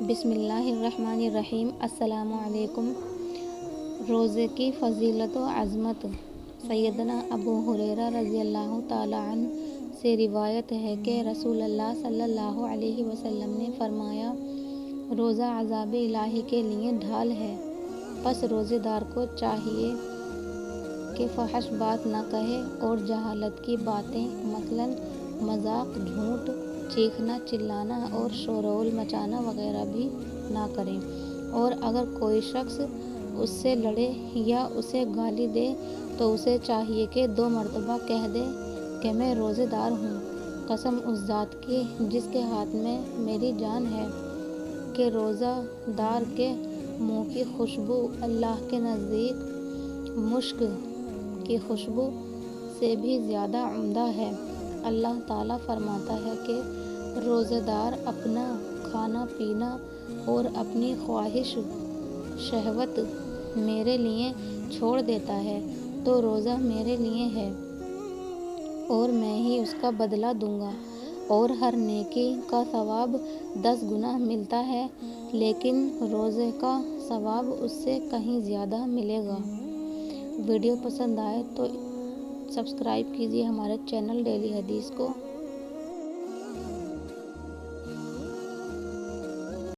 بسم اللہ الرحمن الرحیم۔ السلام علیکم۔ روزے کی فضیلت و عظمت۔ سیدنا ابو ہریرہ رضی اللہ تعالیٰ عنہ سے روایت ہے کہ رسول اللہ صلی اللہ علیہ وسلم نے فرمایا، روزہ عذاب الہی کے لیے ڈھال ہے، پس روزے دار کو چاہیے کہ فحش بات نہ کہے اور جہالت کی باتیں مثلاً مذاق، جھوٹ، چیخنا، چلانا اور شورغل مچانا وغیرہ بھی نہ کرے، اور اگر کوئی شخص اس سے لڑے یا اسے گالی دے تو اسے چاہیے کہ 2 مرتبہ کہہ دے کہ میں روزے دار ہوں، قسم اس ذات کی جس کے ہاتھ میں میری جان ہے، کہ روزہ دار کے منہ کی خوشبو اللہ کے نزدیک مشک کی خوشبو سے بھی زیادہ عمدہ ہے۔ اللہ تعالیٰ فرماتا ہے کہ روزہ دار اپنا کھانا پینا اور اپنی خواہش شہوت میرے لیے چھوڑ دیتا ہے تو روزہ میرے لیے ہے اور میں ہی اس کا بدلہ دوں گا، اور ہر نیکی کا ثواب 10 گنا ملتا ہے، لیکن روزے کا ثواب اس سے کہیں زیادہ ملے گا۔ ویڈیو پسند آئے تو سبسکرائب کیجیے ہمارے چینل ڈیلی حدیث کو۔